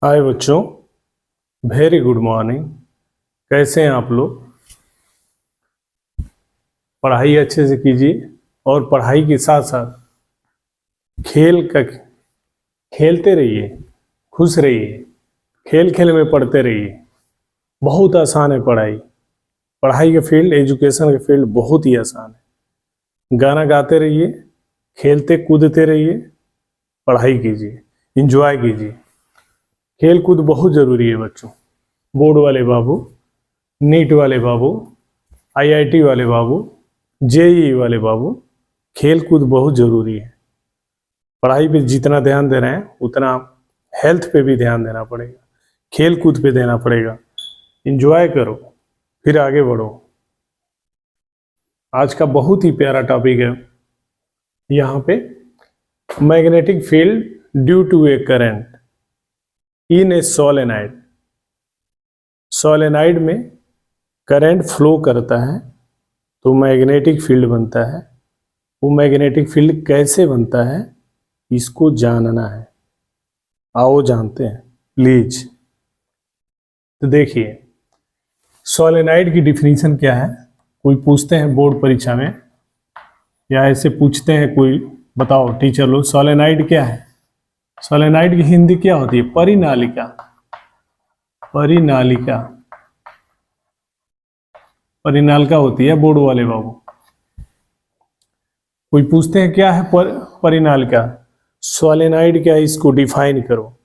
हाय बच्चों, very good morning. कैसे हैं आप लोग? पढ़ाई अच्छे से कीजिए और पढ़ाई के साथ साथ खेलते रहिए, खुश रहिए, खेल खेल में पढ़ते रहिए। बहुत आसान है पढ़ाई। पढ़ाई का फील्ड, एजुकेशन का फील्ड बहुत ही आसान है। गाना गाते रहिए, खेलते कूदते रहिए, पढ़ाई कीजिए, इंजॉय कीजिए। खेल कूद बहुत ज़रूरी है बच्चों। बोर्ड वाले बाबू, नीट वाले बाबू, आईआईटी वाले बाबू, जेईई वाले बाबू, खेल कूद बहुत ज़रूरी है। पढ़ाई पे जितना ध्यान दे रहे हैं उतना हेल्थ पे भी ध्यान देना पड़ेगा, खेल कूद पे देना पड़ेगा। इंजॉय करो, फिर आगे बढ़ो। आज का बहुत ही प्यारा टॉपिक है यहाँ पे, magnetic field due to a current in a solenoid. Solenoid में करंट फ्लो करता है तो मैग्नेटिक फील्ड बनता है। वो मैग्नेटिक फील्ड कैसे बनता है इसको जानना है। आओ जानते हैं प्लीज। तो देखिए, सोलेनाइड की डिफिनीशन क्या है। कोई पूछते हैं बोर्ड परीक्षा में या ऐसे पूछते हैं कोई, बताओ टीचर लोग सोलेनाइड क्या है। सोलेनाइड की हिंदी क्या होती है? परिनालिका। परिनालिका, परिनालिका होती है बोर्ड वाले बाबू। कोई पूछते हैं क्या है परिनालिका, सोलेनाइड क्या है, इसको डिफाइन करो।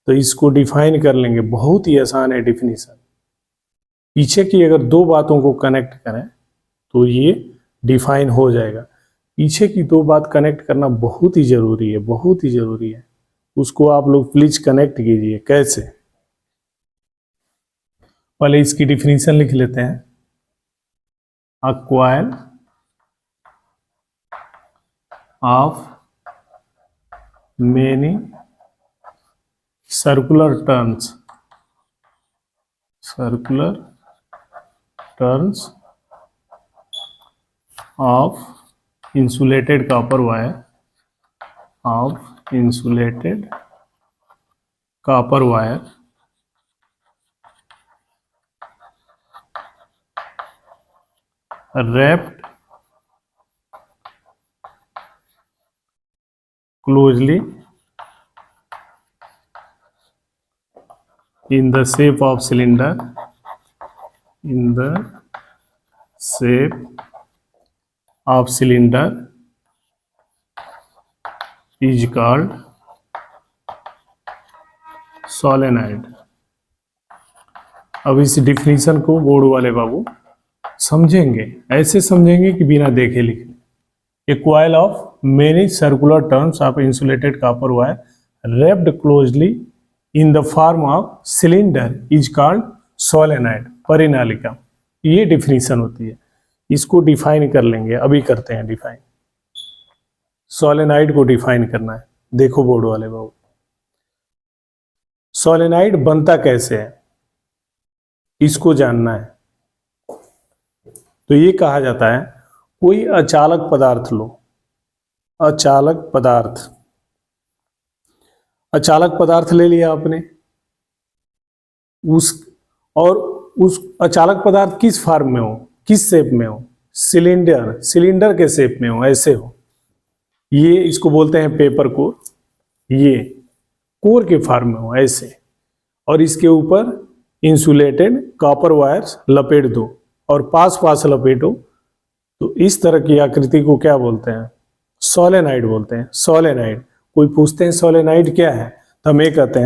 तो इसको डिफाइन कर लेंगे, बहुत ही आसान है डिफिनीशन। पीछे की अगर दो बातों को कनेक्ट करें तो ये डिफाइन हो जाएगा। पीछे की दो बात कनेक्ट करना बहुत ही जरूरी है, बहुत ही जरूरी है। उसको आप लोग प्लीज कनेक्ट कीजिए। कैसे? पहले इसकी डिफिनीशन लिख लेते हैं। A coil of many circular turns of insulated copper wire wrapped closely in the shape of cylinder is called solenoid। अब इस डिफिनीशन को बोर्ड वाले बाबू समझेंगे, ऐसे समझेंगे कि बिना देखे लिखे। A coil of many circular turns of insulated copper wire wrapped closely in the form of cylinder is called solenoid। परिनालिका, ये डिफिनीशन होती है। इसको डिफाइन कर लेंगे, अभी करते हैं डिफाइन। सोलेनाइड को डिफाइन करना है। देखो बोर्ड वाले बाबू, सोलेनाइड बनता कैसे है इसको जानना है। तो ये कहा जाता है, कोई अचालक पदार्थ लो, अचालक पदार्थ ले लिया आपने, उस अचालक पदार्थ किस फॉर्म में हो, किस शेप में हो, सिलेंडर के शेप में हो, ऐसे हो। ये इसको बोलते हैं पेपर कोर। ये कोर के फॉर्म में हो ऐसे, और इसके ऊपर इंसुलेटेड कॉपर वायर्स लपेट दो और पास लपेटो। तो इस तरह की आकृति को क्या बोलते हैं? सोलेनाइड बोलते हैं। सोलेनाइड। कोई पूछते हैं सोलेनाइड क्या है, तो हम ये कहते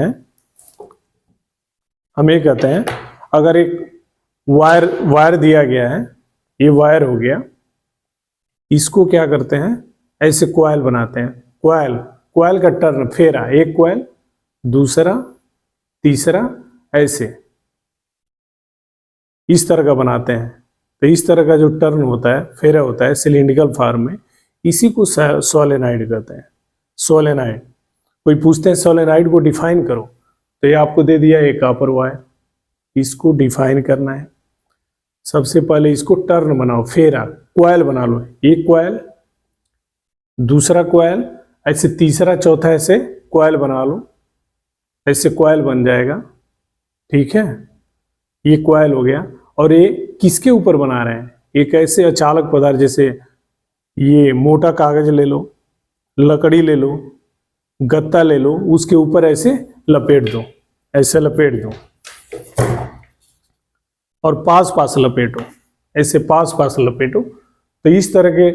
हैं अगर एक वायर दिया गया है, ये वायर हो गया, इसको क्या करते हैं, ऐसे कॉइल बनाते हैं। कॉइल का टर्न, फेरा, एक कॉइल, दूसरा, तीसरा, ऐसे इस तरह का बनाते हैं। तो इस तरह का जो टर्न होता है, फेरा होता है सिलिंड्रिकल फॉर्म में, इसी को सोलेनाइड कहते हैं। सोलेनाइड। कोई पूछते हैं सोलेनाइड को डिफाइन करो, तो ये आपको दे दिया एक कॉपर वायर, इसको डिफाइन करना है। सबसे पहले इसको टर्न बनाओ, फेरा, कॉइल बना लो। एक कॉइल, दूसरा कॉइल, ऐसे तीसरा, चौथा, ऐसे कॉइल बना लो। ऐसे कॉइल बन जाएगा, ठीक है, ये कॉइल हो गया। और ये किसके ऊपर बना रहे हैं, एक ऐसे अचालक पदार्थ, जैसे ये मोटा कागज ले लो, लकड़ी ले लो, गत्ता ले लो, उसके ऊपर ऐसे लपेट दो, ऐसे लपेट दो और पास पास लपेटो, ऐसे पास पास लपेटो। तो इस तरह के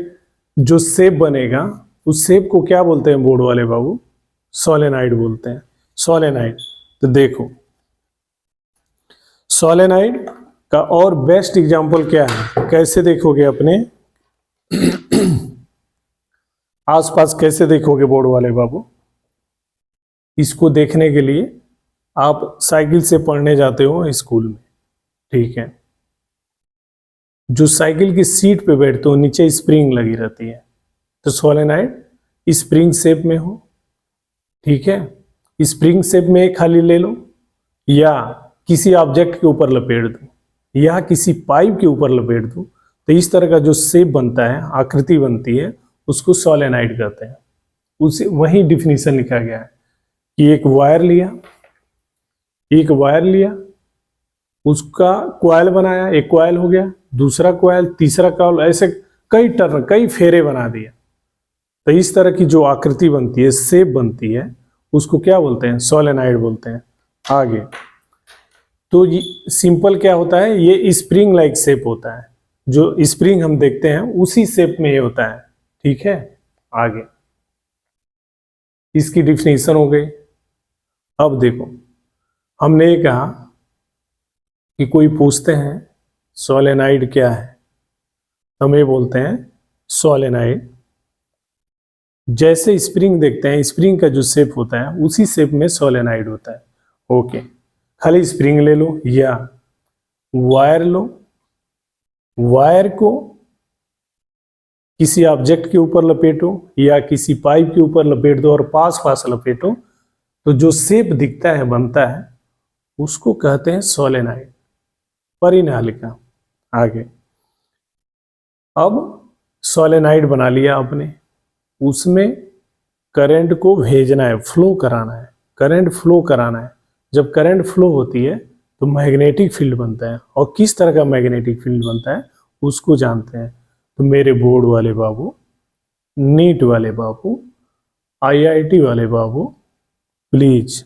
जो शेप बनेगा, उस शेप को क्या बोलते हैं बोर्ड वाले बाबू? सोलेनाइड बोलते हैं, सोलेनाइड। तो देखो सोलेनाइड का और बेस्ट एग्जांपल क्या है, कैसे देखोगे अपने आसपास, कैसे देखोगे बोर्ड वाले बाबू? इसको देखने के लिए आप साइकिल से पढ़ने जाते हो स्कूल में, ठीक है, जो साइकिल की सीट पे बैठते हो नीचे स्प्रिंग लगी रहती है, तो सोलेनाइड स्प्रिंग शेप में हो, ठीक है। स्प्रिंग शेप में खाली ले लो, या किसी ऑब्जेक्ट के ऊपर लपेट दो, या किसी पाइप के ऊपर लपेट दो, तो इस तरह का जो शेप बनता है, आकृति बनती है, उसको सोलेनाइड कहते हैं। उसे वही डिफिनीशन लिखा गया है कि एक वायर लिया, उसका कॉइल बनाया, एक कॉइल हो गया, दूसरा कॉइल, तीसरा कॉइल, ऐसे कई टर्न, कई फेरे बना दिया। तो इस तरह की जो आकृति बनती है, शेप बनती है, उसको क्या बोलते हैं? सोलेनाइड बोलते हैं। आगे तो ये सिंपल क्या होता है, ये स्प्रिंग लाइक शेप होता है, जो स्प्रिंग हम देखते हैं उसी शेप में ये होता है, ठीक है। आगे इसकी डिफिनीशन हो गई। अब देखो, हमने ये कहा कि कोई पूछते हैं सोलेनाइड क्या है, हम ये बोलते हैं सोलेनाइड, जैसे स्प्रिंग देखते हैं, स्प्रिंग का जो शेप होता है उसी शेप में सोलेनाइड होता है। ओके, खाली स्प्रिंग ले लो या वायर लो, वायर को किसी ऑब्जेक्ट के ऊपर लपेटो या किसी पाइप के ऊपर लपेट दो और पास पास लपेटो, तो जो शेप दिखता है, बनता है, उसको कहते हैं सोलेनाइड। परिनालिका। आगे अब सोलेनाइड बना लिया आपने, उसमें करंट को भेजना है, फ्लो कराना है, करंट फ्लो कराना है। जब करंट फ्लो होती है तो मैग्नेटिक फील्ड बनता है, और किस तरह का मैग्नेटिक फील्ड बनता है उसको जानते हैं। तो मेरे बोर्ड वाले बाबू, नीट वाले बाबू, आईआईटी वाले बाबू, प्लीज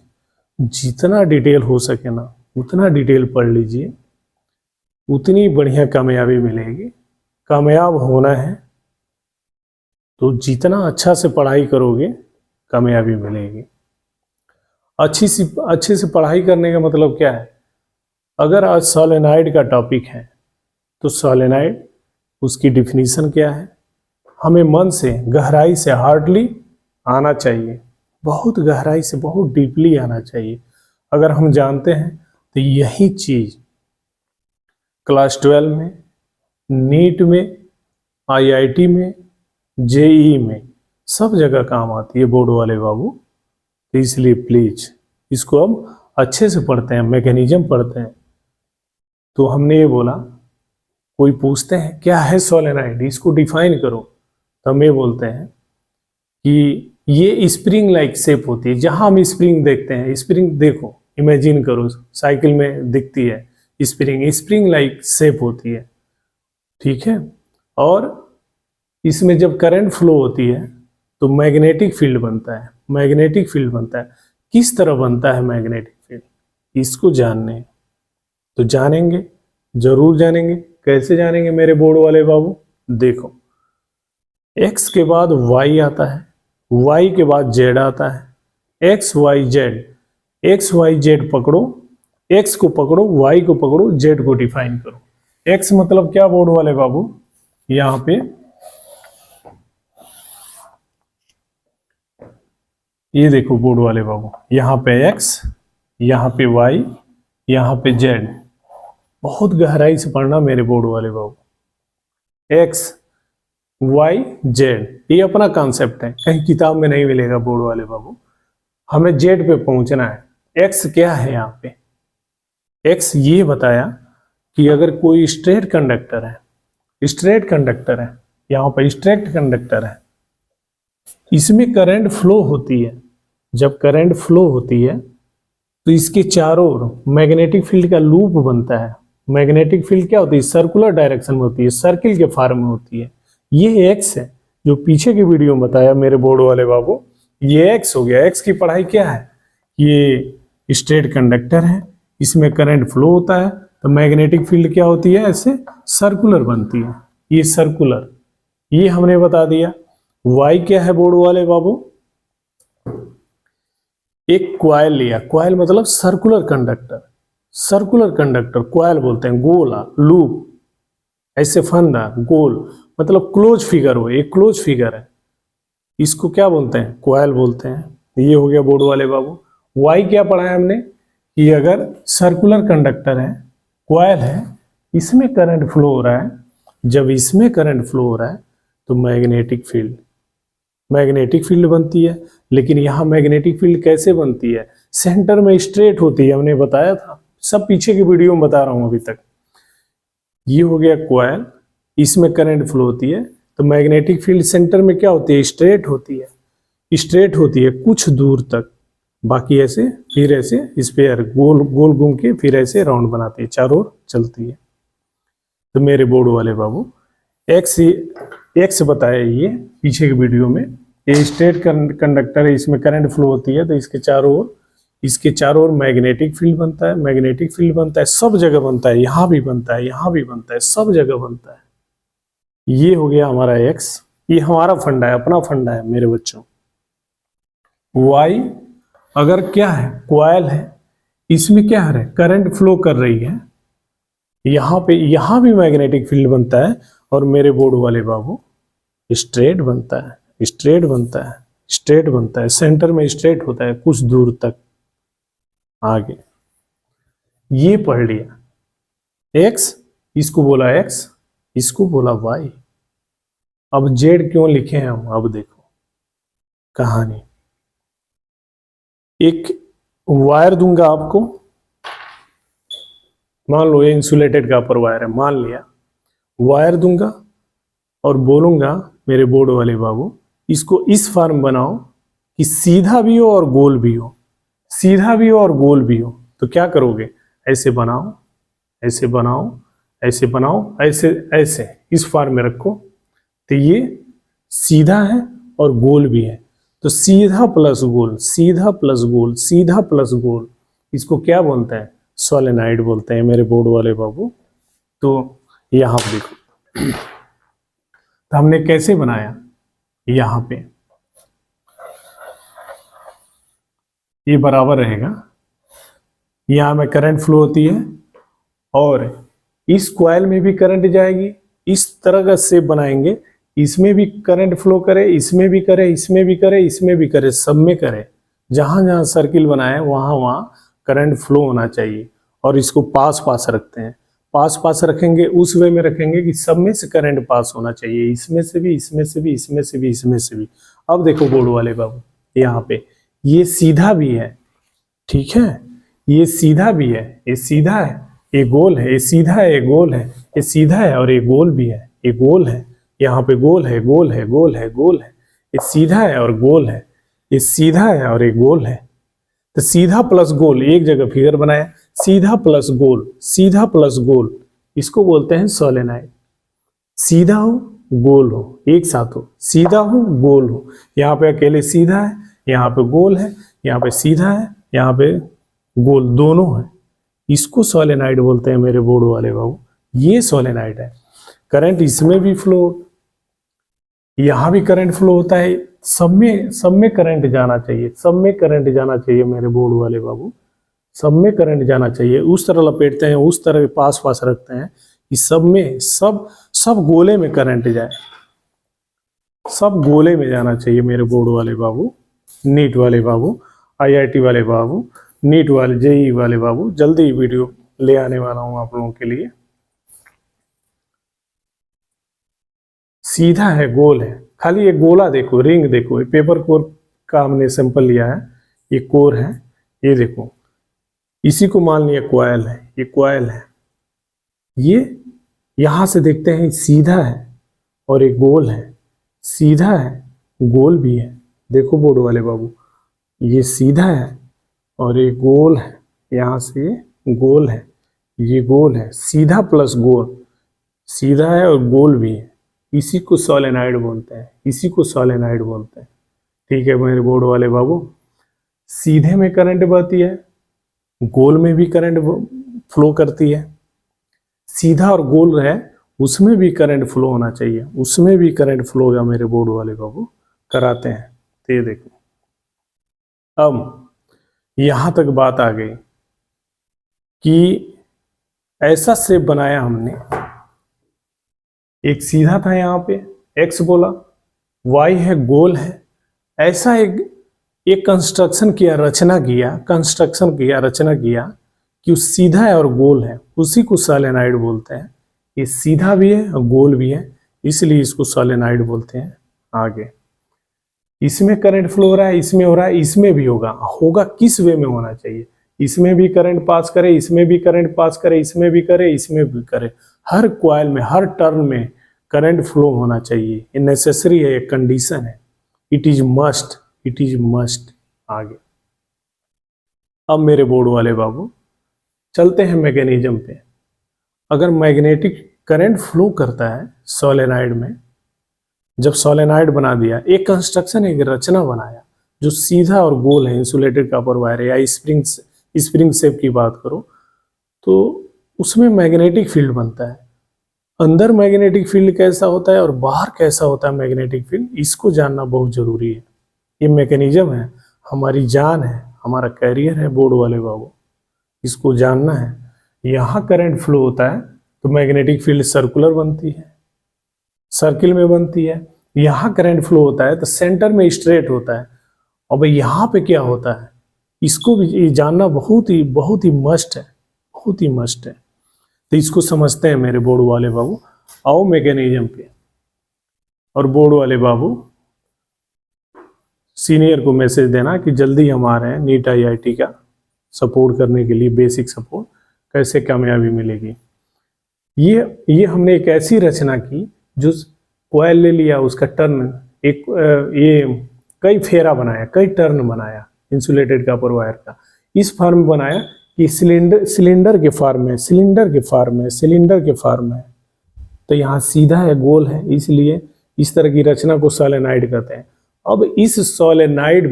जितना डिटेल हो सके ना उतना डिटेल पढ़ लीजिए, उतनी बढ़िया कामयाबी मिलेगी। कामयाब होना है तो जितना अच्छा से पढ़ाई करोगे कामयाबी मिलेगी। अच्छे से पढ़ाई करने का मतलब क्या है? अगर आज सोलेनाइड का टॉपिक है तो सोलेनाइड, उसकी डिफिनीशन क्या है, हमें मन से, गहराई से, हार्डली आना चाहिए, बहुत गहराई से, बहुत डीपली आना चाहिए। अगर हम जानते हैं तो यही चीज क्लास 12 में, नीट में, आईआईटी में, जेईई में, सब जगह काम आती है बोर्ड वाले बाबू। तो इसलिए प्लीज इसको हम अच्छे से पढ़ते हैं, मैकेनिज्म पढ़ते हैं। तो हमने ये बोला, कोई पूछते हैं क्या है सोलेनाइड, इसको डिफाइन करो, तो हम ये बोलते हैं कि ये स्प्रिंग लाइक शेप होती है। जहां हम स्प्रिंग देखते हैं, स्प्रिंग देखो, इमेजिन करो, साइकिल में दिखती है स्प्रिंग, स्प्रिंग लाइक शेप होती है, ठीक है। और इसमें जब करंट फ्लो होती है तो मैग्नेटिक फील्ड बनता है, मैग्नेटिक फील्ड बनता है। किस तरह बनता है मैग्नेटिक फील्ड, इसको जानने, तो जानेंगे, जरूर जानेंगे। कैसे जानेंगे मेरे बोर्ड वाले बाबू? देखो, x के बाद y आता है, y के बाद z आता है, x y z पकड़ो, x को पकड़ो, y को पकड़ो, z को डिफाइन करो। x मतलब क्या बोर्ड वाले बाबू? यहां पे ये देखो बोर्ड वाले बाबू, यहाँ पे x, यहाँ पे y, यहाँ पे z। बहुत गहराई से पढ़ना मेरे बोर्ड वाले बाबू। x y z ये अपना कॉन्सेप्ट है, कहीं किताब में नहीं मिलेगा बोर्ड वाले बाबू। हमें z पे पहुंचना है। x क्या है यहाँ पे? x ये बताया कि अगर कोई स्ट्रेट कंडक्टर है, यहाँ पर स्ट्रेट कंडक्टर है, इसमें करंट फ्लो होती है। जब करंट फ्लो होती है तो इसके चारों ओर मैग्नेटिक फील्ड का लूप बनता है। मैग्नेटिक फील्ड क्या होती है? सर्कुलर डायरेक्शन में होती है, सर्किल के फॉर्म में होती है। ये एक्स है जो पीछे की वीडियो में बताया मेरे बोर्ड वाले बाबू, ये एक्स हो गया। एक्स की पढ़ाई क्या है? ये स्ट्रेट कंडक्टर है, इसमें करंट फ्लो होता है, तो मैग्नेटिक फील्ड क्या होती है? ऐसे सर्कुलर बनती है, ये सर्कुलर, ये हमने बता दिया। वाई क्या है बोर्ड वाले बाबू? एक क्वाइल लिया, क्वाइल मतलब circular conductor, circular conductor coil बोलते हैं, गोला, लूप, ऐसे फंदा, गोल, मतलब क्लोज फिगर हो, एक क्लोज फिगर है, इसको क्या बोलते हैं? क्वाइल बोलते हैं। ये हो गया बोर्ड वाले बाबू। वाई क्या पढ़ा है हमने कि अगर सर्कुलर कंडक्टर है, क्वाइल है, इसमें करंट फ्लो हो रहा है, जब इसमें करंट फ्लो हो रहा है तो मैग्नेटिक फील्ड, मैग्नेटिक फील्ड बनती है। लेकिन यहाँ मैग्नेटिक फील्ड कैसे बनती है? सेंटर में स्ट्रेट होती है, हमने बताया था, सब पीछे की वीडियो में बता रहा हूं अभी तक। ये हो गया क्वाइल, इसमें करंट फ्लो होती है, तो मैग्नेटिक फील्ड सेंटर में क्या होती है? स्ट्रेट होती है, स्ट्रेट होती है कुछ दूर तक, बाकी ऐसे फिर ऐसे स्फीयर गोल गोल घूम के फिर ऐसे राउंड बनाती है, चारों ओर चलती है। तो मेरे बोर्ड वाले बाबू एक्स बताया ये पीछे की वीडियो में, ये स्ट्रेट कंडक्टर है, इसमें करंट फ्लो होती है, तो इसके चारों ओर मैग्नेटिक फील्ड बनता है, मैग्नेटिक फील्ड बनता है, सब जगह बनता है, यहाँ भी बनता है, यहाँ भी बनता है, सब जगह बनता है। ये हो गया हमारा एक्स, ये हमारा फंडा है, अपना फंडा है मेरे बच्चों। वाई अगर क्या है? क्वाइल है, इसमें क्या है? करंट फ्लो कर रही है, यहाँ पे, यहाँ भी मैग्नेटिक फील्ड बनता है, और मेरे बोर्ड वाले बाबू स्ट्रेट बनता है, स्ट्रेट बनता है, स्ट्रेट बनता है, सेंटर में स्ट्रेट होता है कुछ दूर तक आगे। ये पढ़ लिया एक्स, इसको बोला एक्स, इसको बोला वाई। अब जेड क्यों लिखे हैं हम? अब देखो कहानी। एक वायर दूंगा आपको, मान लो ये इंसुलेटेड कॉपर वायर है, मान लिया, वायर दूंगा और बोलूंगा मेरे बोर्ड वाले बाबू, इसको इस फॉर्म बनाओ कि सीधा भी हो और गोल भी हो, सीधा भी हो और गोल भी हो। तो क्या करोगे? ऐसे बनाओ, ऐसे बनाओ, ऐसे बनाओ, ऐसे ऐसे इस फॉर्म में रखो, तो ये सीधा है और गोल भी है। तो सीधा प्लस गोल, सीधा प्लस गोल, सीधा प्लस गोल, इसको क्या बोलते हैं? सोलेनाइड बोलते हैं मेरे बोर्ड वाले बाबू। तो यहाँ पे देखो, तो हमने कैसे बनाया? यहाँ पे ये बराबर रहेगा, यहाँ में करंट फ्लो होती है, और इस कॉइल में भी करंट जाएगी, इस तरह का शेप बनाएंगे, इसमें भी करंट फ्लो करे, इसमें भी करे, इसमें भी करे, इसमें भी करे, सब में करे, जहां जहां सर्किल बनाए वहां वहां करंट फ्लो होना चाहिए। और इसको पास पास रखते हैं, पास पास रखेंगे, उस वे में रखेंगे कि सब में से करंट पास होना चाहिए, इसमें से भी, इसमें से भी, इसमें से भी, इसमें से भी। अब देखो बोर्ड वाले बाबू, यहाँ पे ये सीधा भी है, ठीक है, ये सीधा भी है, ये सीधा है, ये गोल है, ये सीधा है, ये गोल है, ये सीधा है और ये गोल भी है, ये गोल है, यहाँ पे गोल है, गोल है, गोल है, गोल है, ये सीधा है और गोल है, ये सीधा है और ये गोल है। तो सीधा प्लस गोल, एक जगह फिगर बनाया, सीधा प्लस गोल, सीधा प्लस गोल, इसको बोलते हैं सोलेनाइड। सीधा हो गोल हो, एक साथ हो, सीधा हो गोल हो, यहाँ पे अकेले सीधा है, यहाँ पे गोल है, यहाँ पे सीधा है, यहाँ पे गोल, दोनों है, इसको सोलेनाइड बोलते हैं मेरे बोर्ड वाले बाबू। ये सोलेनाइड है। करंट इसमें भी फ्लो, यहाँ भी करंट फ्लो होता है, सब में करंट जाना चाहिए, सब में करंट जाना चाहिए मेरे बोर्ड वाले बाबू, सब में करंट जाना चाहिए। उस तरह लपेटते हैं, उस तरह पास पास रखते हैं कि सब में, सब गोले में करंट जाए, सब गोले में जाना चाहिए मेरे बोर्ड वाले बाबू, नीट वाले बाबू, IIT वाले बाबू, नीट वाले, JEE वाले बाबू, जल्दी वीडियो ले आने वाला हूं आप लोगों के लिए। सीधा है, गोल है, खाली ये गोला देखो, रिंग देखो, ये पेपर कोर का हमने सैंपल लिया है, ये कोर है, ये देखो, इसी को मान लिया क्वाइल है, ये क्वाइल है, ये यहां से देखते हैं सीधा है और ये गोल है, सीधा है, गोल भी है। देखो बोर्ड वाले बाबू, ये सीधा है और ये गोल है, यहाँ से गोल है, ये गोल है, सीधा प्लस गोल, सीधा है और गोल भी है, इसी को सोलेनॉइड बोलते हैं, इसी को सोलेनॉइड बोलते हैं। ठीक है मेरे बोर्ड वाले बाबू, सीधे में करंट बहती है, गोल में भी करंट फ्लो करती है, सीधा और गोल है उसमें भी करंट फ्लो होना चाहिए, उसमें भी करंट फ्लो होगा मेरे बोर्ड वाले बाबू, कराते हैं। तो ये देखो, अब यहां तक बात आ गई कि ऐसा शेप बनाया हमने, एक सीधा था यहाँ पे एक्स बोला, वाई है गोल है, ऐसा एक कंस्ट्रक्शन किया, रचना किया कि वो सीधा है और गोल है, उसी को सोलेनॉइड बोलते हैं। ये सीधा भी है और गोल भी है, इसलिए इसको सोलेनॉइड बोलते हैं। आगे इसमें करंट फ्लो हो रहा है, इसमें हो रहा है, इसमें भी होगा किस वे में होना चाहिए, इसमें भी करंट पास करे, इसमें भी करंट पास करे, इसमें भी करे, इसमें भी करे, हर कॉइल में, हर टर्न में करंट फ्लो होना चाहिए। ये नेसेसरी है, एक कंडीशन है, इट इज मस्ट। आगे अब मेरे बोर्ड वाले बाबू चलते हैं मैकेनिज्म पे। अगर मैग्नेटिक करंट फ्लो करता है सोलेनॉइड में, जब सोलेनॉइड बना दिया, एक कंस्ट्रक्शन, एक रचना बनाया जो सीधा और गोल है, इंसुलेटेड कॉपर वायर या स्प्रिंग शेप की बात करो तो उसमें मैग्नेटिक फील्ड बनता है। अंदर मैग्नेटिक फील्ड कैसा होता है और बाहर कैसा होता है मैग्नेटिक फील्ड, इसको जानना बहुत जरूरी है। ये मैकेनिज्म है, हमारी जान है, हमारा कैरियर है बोर्ड वाले बाबू, इसको जानना है। यहाँ करंट फ्लो होता है तो मैग्नेटिक फील्ड सर्कुलर बनती है, सर्किल में बनती है। यहाँ करंट फ्लो होता है तो सेंटर में स्ट्रेट होता है। अब यहाँ पे क्या होता है, इसको भी जानना बहुत ही मस्ट है, तो इसको समझते हैं मेरे बोर्ड वाले बाबू। आओ मैकेनिज्म पे। और बोर्ड वाले बाबू सीनियर को मैसेज देना कि जल्दी हम आ रहे हैं नीट IIT का सपोर्ट करने के लिए, बेसिक सपोर्ट, कैसे कामयाबी मिलेगी। ये हमने एक ऐसी रचना की जो कॉइल ले लिया, उसका टर्न ये कई फेरा बनाया, कई टर्न बनाया इंसुलेटेड कॉपर वायर का, इस फॉर्म में बनाया कि सिलेंडर के फॉर्म में। तो यहाँ सीधा है, गोल है, इसलिए इस तरह की रचना को सोलेनॉइड कहते हैं। अब इस सोलेनॉइड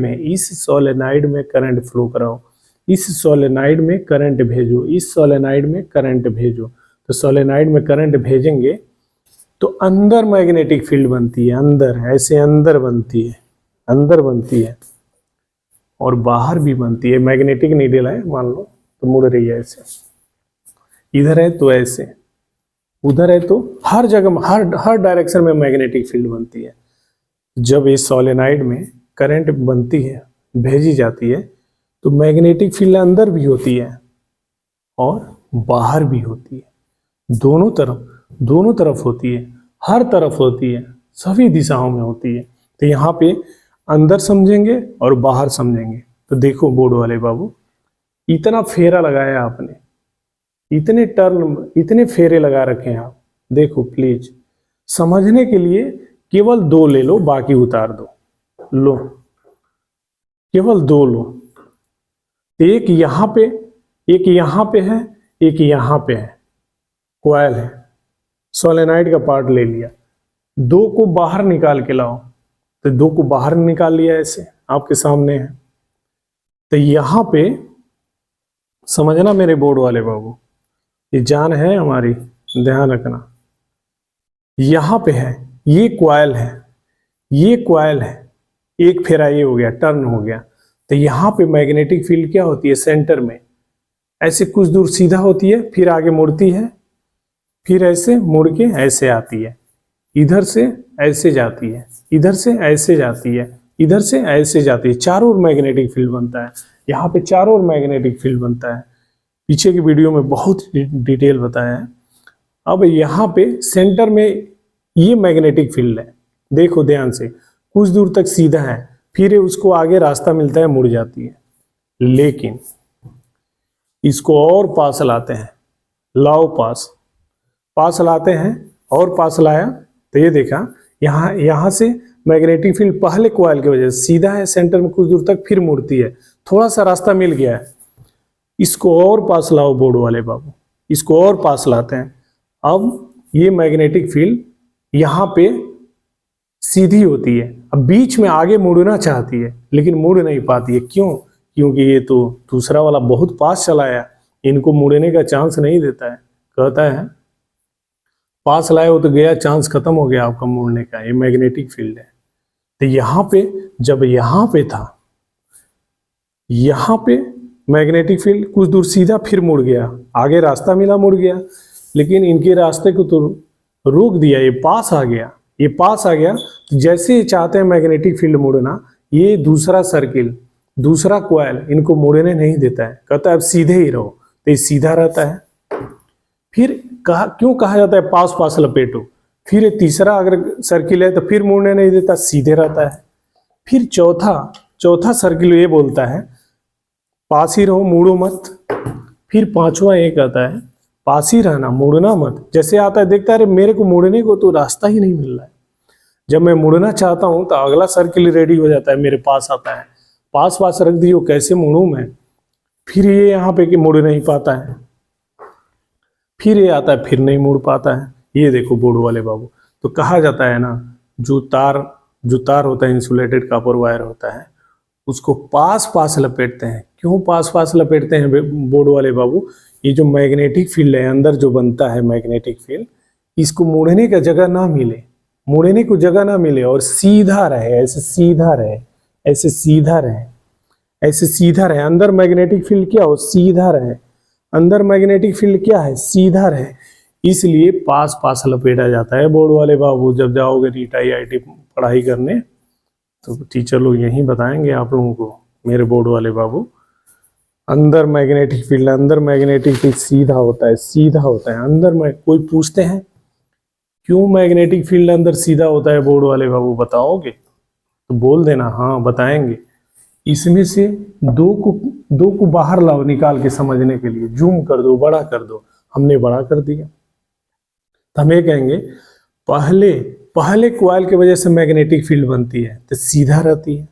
में करंट फ्लो कराओ, इस सोलेनॉइड में करंट भेजो, तो सोलेनॉइड में करंट भेजेंगे तो अंदर मैग्नेटिक फील्ड बनती है, अंदर बनती है और बाहर भी बनती है। मैग्नेटिक नीडल है मान लो, तो मुड़ रही है ऐसे, इधर है तो ऐसे, उधर है तो हर जगह, हर डायरेक्शन में मैग्नेटिक फील्ड बनती है। जब इस सोलेनॉइड में करंट बनती है, भेजी जाती है, तो मैग्नेटिक फील्ड अंदर भी होती है और बाहर भी होती है, दोनों तरफ होती है, हर तरफ होती है, सभी दिशाओं में होती है। तो यहाँ पे अंदर समझेंगे और बाहर समझेंगे। तो देखो बोर्ड वाले बाबू, इतना फेरा लगाया आपने, इतने फेरे लगा रखे हैं आप, देखो प्लीज समझने के लिए केवल 2 ले लो, बाकी उतार दो, केवल 2 लो। एक यहाँ पे है, एक यहाँ पे है, कॉइल है, सोलेनॉइड का पार्ट ले लिया, 2 को बाहर निकाल के लाओ, तो 2 को बाहर निकाल लिया, ऐसे आपके सामने है। तो यहाँ पे समझना मेरे बोर्ड वाले बाबू, ये जान है हमारी, ध्यान रखना। यहाँ पे है, ये कॉइल है, एक फेरा ये हो गया, टर्न हो गया। तो यहाँ पे मैग्नेटिक फील्ड क्या होती है, सेंटर में ऐसे कुछ दूर सीधा होती है, फिर आगे मुड़ती है, फिर ऐसे मुड़ के ऐसे आती है, इधर से ऐसे जाती है, इधर से ऐसे जाती है, इधर से ऐसे जाती है, चारों ओर मैग्नेटिक फील्ड बनता है। यहाँ पे चारों ओर मैग्नेटिक फील्ड बनता है, पीछे की वीडियो में बहुत डिटेल बताया है। अब यहाँ पे सेंटर में ये मैग्नेटिक फील्ड है, देखो ध्यान से, कुछ दूर तक सीधा है, फिर उसको आगे रास्ता मिलता है, मुड़ जाती है। लेकिन इसको और पास लाते हैं, लाओ पास लाते हैं, और पास लाया तो ये देखा, यहाँ से मैग्नेटिक फील्ड पहले कॉइल की वजह से सीधा है, सेंटर में कुछ दूर तक, फिर मुड़ती है, थोड़ा सा रास्ता मिल गया है, इसको और पास लाओ बोर्ड वाले बाबू, इसको और पास लाते हैं। अब ये मैग्नेटिक फील्ड यहाँ पे सीधी होती है, अब बीच में आगे मुड़ना चाहती है लेकिन मुड़ नहीं पाती है। क्यों? क्योंकि ये तो दूसरा वाला बहुत पास चला आया, इनको मुड़ने का चांस नहीं देता है। कहता है पास लाए हो तो गया, चांस खत्म हो गया आपका मुड़ने का। ये मैग्नेटिक फील्ड है। तो यहाँ पे जब यहाँ पे था, यहाँ पे मैग्नेटिक फील्ड कुछ दूर सीधा फिर मुड़ गया, आगे रास्ता मिला मुड़ गया, लेकिन इनके रास्ते को तो रोक दिया, ये पास आ गया। ये पास आ गया, जैसे ही चाहते हैं मैग्नेटिक फील्ड मुड़ना, ये दूसरा सर्किल, दूसरा कॉइल इनको मुड़ने नहीं देता है। कहता है अब सीधे ही रहो, तो ये सीधा रहता है। फिर क्यों कहा जाता है पास पास लपेटो? फिर ये तीसरा अगर सर्किल है तो फिर मुड़ने नहीं देता, सीधे रहता है। फिर चौथा सर्किल ये बोलता है पास ही रहो, मुड़ो मत। फिर पांचवा एक आता है पास ही रहना, मुड़ना मत। जैसे आता है देखता है अरे मेरे को मुड़ने को तो रास्ता ही नहीं मिल रहा है, जब मैं मुड़ना चाहता हूं तो अगला सर्किल रेडी हो जाता है, मेरे पास आता है, पास पास रख दियो, कैसे मुड़ूं मैं? फिर ये यहाँ पे कि मुड़ नहीं पाता है, फिर ये आता है फिर नहीं मुड़ पाता है। ये देखो बोर्ड वाले बाबू, तो कहा जाता है ना, जो तार होता है, इंसुलेटेड कॉपर वायर होता है, उसको पास पास लपेटते हैं। क्यों पास पास लपेटते हैं बोर्ड वाले बाबू? ये जो मैग्नेटिक फील्ड है अंदर जो बनता है मैग्नेटिक फील्ड, इसको मुड़ने का जगह ना मिले, मुड़ने को जगह ना मिले और सीधा रहे, ऐसे सीधा रहे, ऐसे सीधा रहे, ऐसे सीधा रहे। अंदर मैग्नेटिक फील्ड क्या हो? सीधा रहे। अंदर मैग्नेटिक फील्ड क्या है? सीधा रहे। इसलिए पास पास लपेटा जाता है बोर्ड वाले बाबू। जब जाओगे नीट IIT पढ़ाई करने तो टीचर लोग यही बताएंगे आप लोगों को, मेरे बोर्ड वाले बाबू, अंदर मैग्नेटिक फील्ड सीधा होता है, सीधा होता है अंदर में। कोई पूछते हैं क्यों मैग्नेटिक फील्ड अंदर सीधा होता है बोर्ड वाले बाबू, बताओगे? तो बोल देना हाँ बताएंगे। इसमें से दो को बाहर लाओ निकाल के समझने के लिए, जूम कर दो, बड़ा कर दो। हमने बड़ा कर दिया तो हम ये कहेंगे पहले कॉइल की वजह से मैग्नेटिक फील्ड बनती है तो सीधा रहती है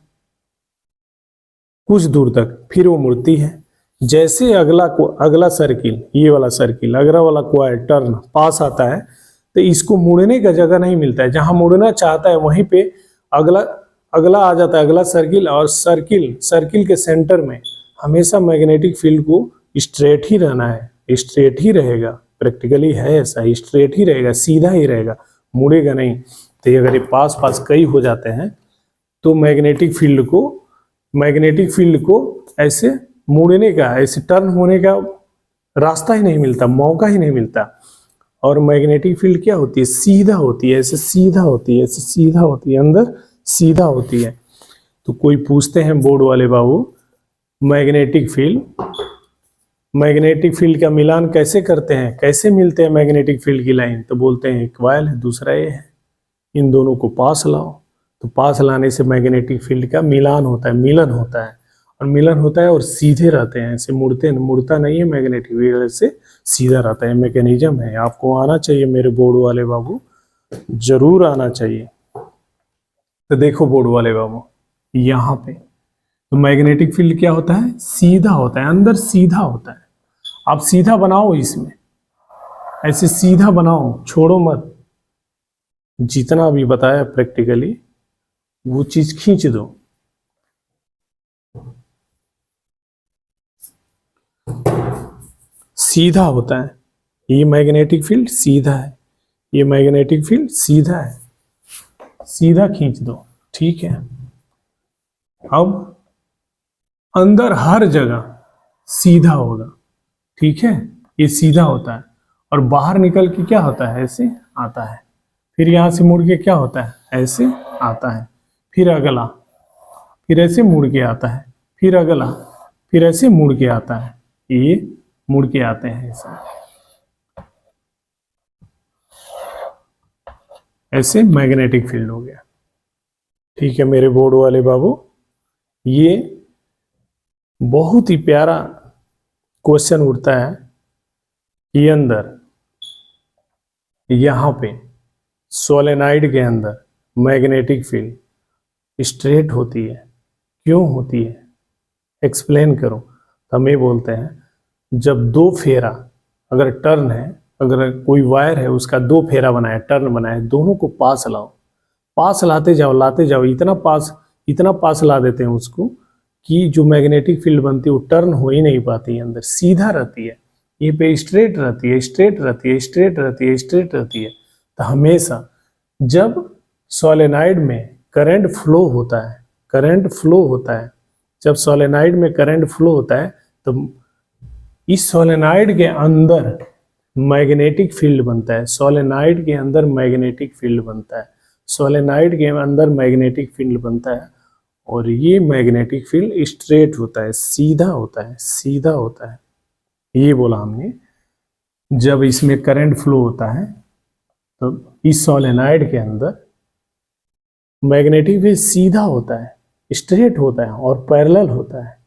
कुछ दूर तक, फिर वो मुड़ती है। जैसे अगला सर्किल, ये वाला सर्किल, अगला वाला कॉइल टर्न पास आता है तो इसको मुड़ने का जगह नहीं मिलता है। जहां मुड़ना चाहता है वहीं पे अगला आ जाता है, अगला सर्किल। और सर्किल के सेंटर में हमेशा मैग्नेटिक फील्ड को स्ट्रेट ही रहना है, स्ट्रेट ही रहेगा। प्रैक्टिकली है ऐसा, स्ट्रेट ही रहेगा, सीधा ही रहेगा, मुड़ेगा नहीं। तो अगर ये पास पास कई हो जाते हैं तो मैग्नेटिक फील्ड को ऐसे मुड़ने का, ऐसे टर्न होने का रास्ता ही नहीं मिलता, मौका ही नहीं मिलता। और मैग्नेटिक फील्ड क्या होती है? सीधा होती है, ऐसे सीधा होती है, ऐसे सीधा होती है, अंदर सीधा होती है। तो कोई पूछते हैं बोर्ड वाले बाबू मैग्नेटिक फील्ड का मिलान कैसे करते हैं, कैसे मिलते हैं मैग्नेटिक फील्ड की लाइन? तो बोलते हैं एक कॉइल है, दूसरा ये है, इन दोनों को पास लाओ। तो पास लाने से मैग्नेटिक फील्ड का मिलान होता है, मिलन होता है। और मिलन होता है और सीधे रहते हैं, ऐसे मुड़ता नहीं है मैग्नेटिक फील्ड, से सीधा रहता है। मैकेनिज्म है, आपको आना चाहिए मेरे बोर्ड वाले बाबू, जरूर आना चाहिए। तो देखो बोर्ड वाले बाबू, यहाँ पे तो मैग्नेटिक फील्ड क्या होता है? सीधा होता है, अंदर सीधा होता है। आप सीधा बनाओ, इसमें ऐसे सीधा बनाओ, छोड़ो मत। जितना भी बताया प्रैक्टिकली वो चीज खींच दो। सीधा होता है, ये मैग्नेटिक फील्ड सीधा है, ये मैग्नेटिक फील्ड सीधा है, सीधा खींच दो, ठीक है। अब अंदर हर जगह सीधा होगा, ठीक है, ये सीधा होता है। और बाहर निकल के क्या होता है? ऐसे आता है। फिर यहां से मुड़ के क्या होता है? ऐसे आता है। फिर अगला, फिर ऐसे मुड़ के आता है, फिर अगला, फिर ऐसे मुड़ के आता है। ये मुड़ के आते हैं ऐसे मैग्नेटिक फील्ड हो गया, ठीक है मेरे बोर्ड वाले बाबू। ये बहुत ही प्यारा क्वेश्चन उठता है कि अंदर यहां पे सोलेनाइड के अंदर मैग्नेटिक फील्ड स्ट्रेट होती है, क्यों होती है? एक्सप्लेन करूं तो हम ये बोलते हैं जब दो फेरा, अगर टर्न है, अगर कोई वायर है उसका दो फेरा बनाए, टर्न बनाए, दोनों को पास लाओ, पास लाते जाओ, इतना पास ला देते हैं उसको कि जो मैग्नेटिक फील्ड बनती है वो टर्न हो ही नहीं पाती है, अंदर सीधा रहती है, ये पे स्ट्रेट रहती है, स्ट्रेट रहती है, स्ट्रेट रहती है, स्ट्रेट रहती है। तो हमेशा जब सोलेनॉइड में करंट फ्लो होता है, जब सोलेनॉइड में करंट फ्लो होता है तो इस सोलेनॉइड के अंदर मैग्नेटिक फील्ड बनता है, सोलेनॉइड के अंदर मैग्नेटिक फील्ड बनता है, सोलेनॉइड के अंदर मैग्नेटिक फील्ड बनता है। और ये मैग्नेटिक फील्ड स्ट्रेट होता है, सीधा होता है। ये बोला हमने, जब इसमें करंट फ्लो होता है तो इस सोलेनॉइड के अंदर मैग्नेटिक फील्ड सीधा होता है, स्ट्रेट होता है और पैरेलल होता है,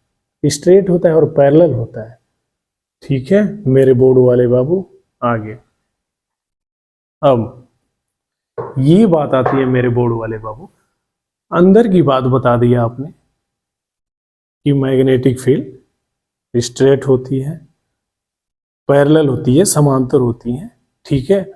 स्ट्रेट होता है और पैरेलल होता है। ठीक है मेरे बोर्ड वाले बाबू, आगे अब ये बात आती है मेरे बोर्ड वाले बाबू, अंदर की बात बता दिया आपने कि मैग्नेटिक फील्ड स्ट्रेट होती है, पैरेलल होती है, समांतर होती है। ठीक है,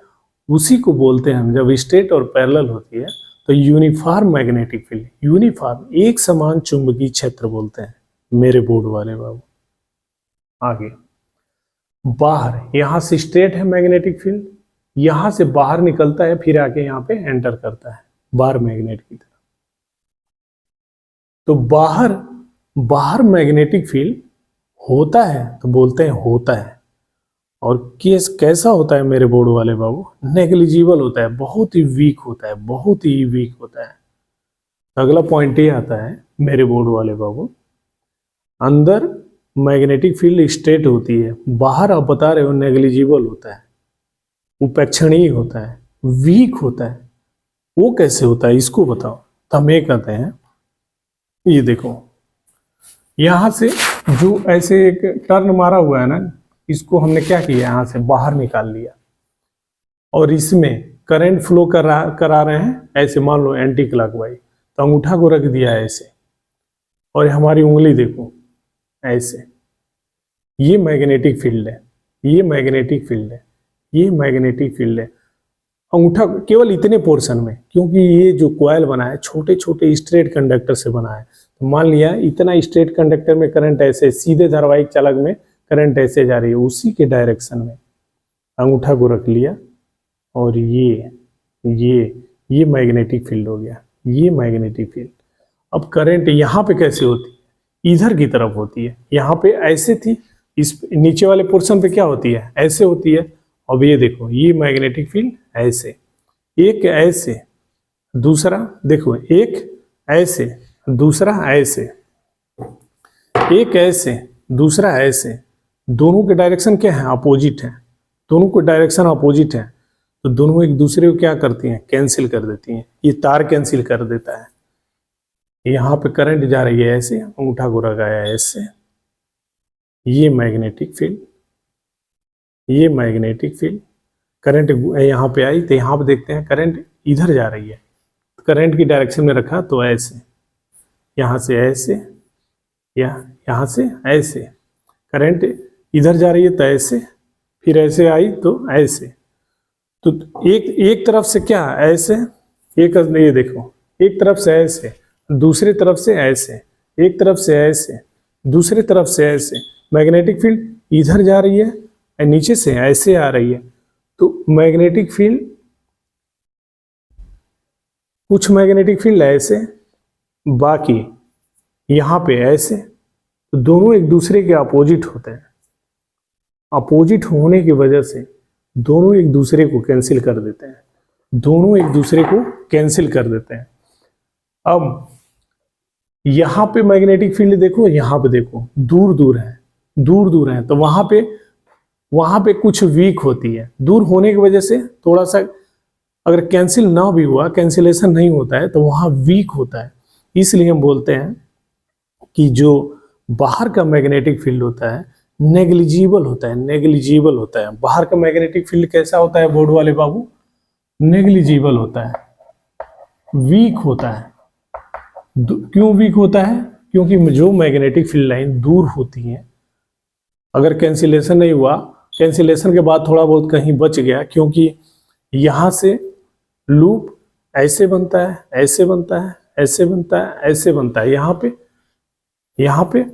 उसी को बोलते हैं हम, जब स्ट्रेट और पैरेलल होती है तो यूनिफॉर्म मैग्नेटिक फील्ड, यूनिफॉर्म एक समान चुंबकीय क्षेत्र बोलते हैं मेरे बोर्ड वाले बाबू। आगे बाहर, यहां से स्ट्रेट है मैग्नेटिक फील्ड, यहां से बाहर निकलता है, फिर आके यहाँ पे एंटर करता है बाहर मैग्नेट की तरफ। तो बाहर मैग्नेटिक फील्ड होता है तो बोलते हैं होता है, और केस कैसा होता है मेरे बोर्ड वाले बाबू, नेग्लिजिबल होता है, बहुत ही वीक होता है। अगला पॉइंट ये आता है मेरे बोर्ड वाले बाबू, अंदर मैग्नेटिक फील्ड स्ट्रेट होती है, बाहर आप बता रहे हो नेग्लिजिबल होता है, उपेक्षणीय होता है, वीक होता है। वो कैसे होता है इसको बताओ। तो हम ये कहते हैं, ये देखो यहां से जो ऐसे एक टर्न मारा हुआ है ना, इसको हमने क्या किया, यहां से बाहर निकाल लिया और इसमें करंट फ्लो करा रहे हैं ऐसे, मान लो एंटी क्लॉकवाइज, तो अंगूठा को रख दिया ऐसे और हमारी उंगली देखो ऐसे, ये मैग्नेटिक फील्ड है, ये मैग्नेटिक फील्ड है। अंगूठा केवल इतने पोर्शन में, क्योंकि ये जो कॉइल बना है छोटे छोटे स्ट्रेट कंडक्टर से बना है, तो मान लिया इतना स्ट्रेट कंडक्टर में करंट ऐसे सीधे धारावाहिक चालक में करंट ऐसे जा रही है, उसी के डायरेक्शन में अंगूठा को रख लिया और ये मैग्नेटिक फील्ड हो गया, ये मैग्नेटिक फील्ड। अब करंट यहाँ पे कैसे होती है, इधर की तरफ होती है, यहाँ पे ऐसे थी, इस नीचे वाले पोर्शन पे क्या होती है, ऐसे होती है। अब ये देखो, ये मैग्नेटिक फील्ड ऐसे, एक ऐसे, दूसरा देखो, एक ऐसे, दूसरा ऐसे, एक ऐसे, दूसरा ऐसे, दोनों के डायरेक्शन क्या है, अपोजिट है, दोनों के डायरेक्शन अपोजिट है, तो दोनों एक दूसरे को क्या करती हैं, कैंसिल कर देती हैं। ये तार कैंसिल कर देता है, यहाँ पे करंट जा रही है ऐसे, अंगूठा को लगाया ऐसे, ये मैग्नेटिक फील्ड, ये मैग्नेटिक फील्ड, करंट यहाँ पे आई तो यहाँ पे देखते हैं करंट इधर जा रही है, करंट की डायरेक्शन में रखा तो ऐसे, यहाँ से ऐसे, या यहाँ से ऐसे, करंट इधर जा रही है तो ऐसे, फिर ऐसे आई तो ऐसे, तो एक तरफ से क्या ऐसे, एक ये देखो, एक तरफ से ऐसे, दूसरी तरफ से ऐसे, एक तरफ से ऐसे, दूसरी तरफ से ऐसे, मैग्नेटिक फील्ड इधर जा रही है और नीचे से ऐसे आ रही है। तो मैग्नेटिक फील्ड, कुछ मैग्नेटिक फील्ड ऐसे, बाकी यहाँ पे ऐसे, तो दोनों एक दूसरे के अपोजिट होते हैं। अपोजिट होने की वजह से दोनों एक दूसरे को कैंसिल कर देते हैं, दोनों एक दूसरे को कैंसिल कर देते हैं। अब यहाँ पे मैग्नेटिक फील्ड देखो, यहाँ पे देखो, दूर दूर है, तो वहां पे कुछ वीक होती है, दूर होने की वजह से थोड़ा सा, अगर कैंसिल ना भी हुआ, कैंसिलेशन नहीं होता है, तो वहां वीक होता है। इसलिए हम बोलते हैं कि जो बाहर का मैग्नेटिक फील्ड होता है नेग्लिजिबल होता है, बाहर का मैग्नेटिक फील्ड कैसा होता है बोर्ड वाले बाबू, नेग्लिजिबल होता है, वीक होता है। क्यों वीक होता है, क्योंकि जो मैग्नेटिक फील्ड लाइन दूर होती हैं, अगर कैंसिलेशन नहीं हुआ, कैंसिलेशन के बाद थोड़ा बहुत कहीं बच गया, क्योंकि यहाँ से लूप ऐसे बनता है, ऐसे बनता है, ऐसे बनता है, ऐसे बनता है, यहाँ पे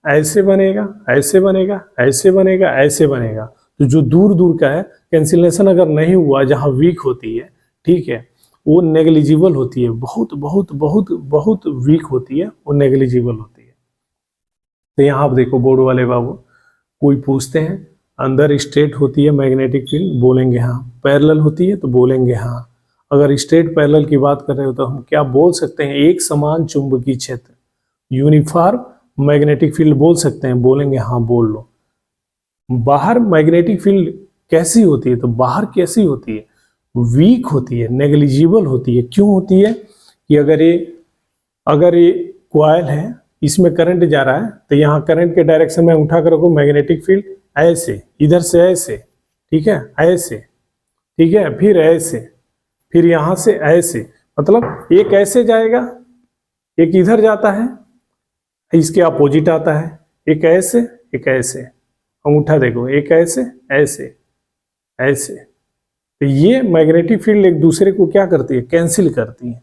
ऐसे बनेगा, ऐसे बनेगा, ऐसे बनेगा, ऐसे बनेगा। तो जो दूर दूर का है, कैंसिलेशन अगर नहीं हुआ, जहाँ वीक होती है, ठीक है, वो नेग्लिजिबल होती है, बहुत बहुत बहुत बहुत वीक होती है, वो नेग्लिजिबल होती है। तो यहाँ आप देखो बोर्ड वाले बाबू, कोई पूछते हैं अंदर स्ट्रेट होती है मैग्नेटिक फील्ड, बोलेंगे हाँ। पैरेलल होती है तो बोलेंगे हाँ। अगर स्ट्रेट पैरेलल की बात कर रहे हो तो हम क्या बोल सकते हैं, एक समान चुंबकीय क्षेत्र, यूनिफॉर्म मैग्नेटिक फील्ड बोल सकते हैं, बोलेंगे हाँ, बोल लो। बाहर मैग्नेटिक फील्ड कैसी होती है, तो बाहर कैसी होती है, वीक होती है, नेग्लिजिबल होती है। क्यों होती है कि अगर ये कॉइल है, इसमें करंट जा रहा है, तो यहाँ करंट के डायरेक्शन में उठा कर रखो, मैग्नेटिक फील्ड ऐसे, इधर से ऐसे, ठीक है, ऐसे, ठीक है, फिर ऐसे, फिर यहाँ से ऐसे, मतलब एक ऐसे जाएगा, एक इधर जाता है, इसके अपोजिट आता है, एक ऐसे, एक ऐसे, अंगूठा देखो, एक ऐसे, ऐसे, ऐसे। तो ये मैग्नेटिक फील्ड एक दूसरे को क्या करती है, कैंसिल करती है,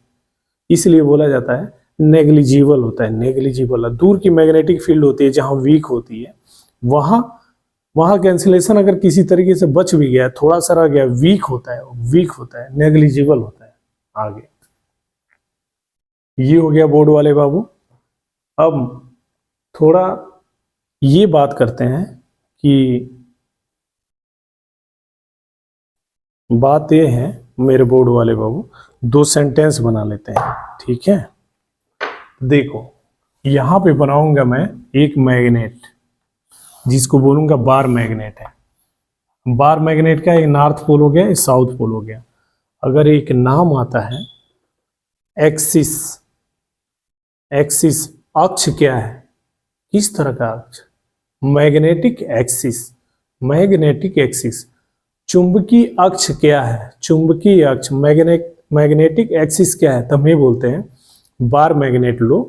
इसलिए बोला जाता है नेग्लिजिबल होता है। नेग्लिजिबल, दूर की मैग्नेटिक फील्ड होती है जहां वीक होती है, वहां कैंसिलेशन अगर किसी तरीके से बच भी गया, थोड़ा सा रह गया, वीक होता है, नेग्लिजिबल होता है। आगे ये हो गया बोर्ड वाले बाबू। अब थोड़ा ये बात करते हैं कि बात ये है मेरे बोर्ड वाले बाबू, दो सेंटेंस बना लेते हैं, ठीक है। देखो यहां पे बनाऊंगा मैं एक मैग्नेट, जिसको बोलूंगा बार मैग्नेट है। बार मैग्नेट का एक नॉर्थ पोल हो गया, एक साउथ पोल हो गया। अगर एक नाम आता है एक्सिस, एक्सिस अक्ष क्या है, किस तरह का अक्ष, मैग्नेटिक एक्सिस, मैग्नेटिक एक्सिस। चुंबकीय अक्ष क्या है, चुंबकीय अक्ष, मैग्नेटिक एक्सिस क्या है, तब ये बोलते हैं बार मैग्नेट लो,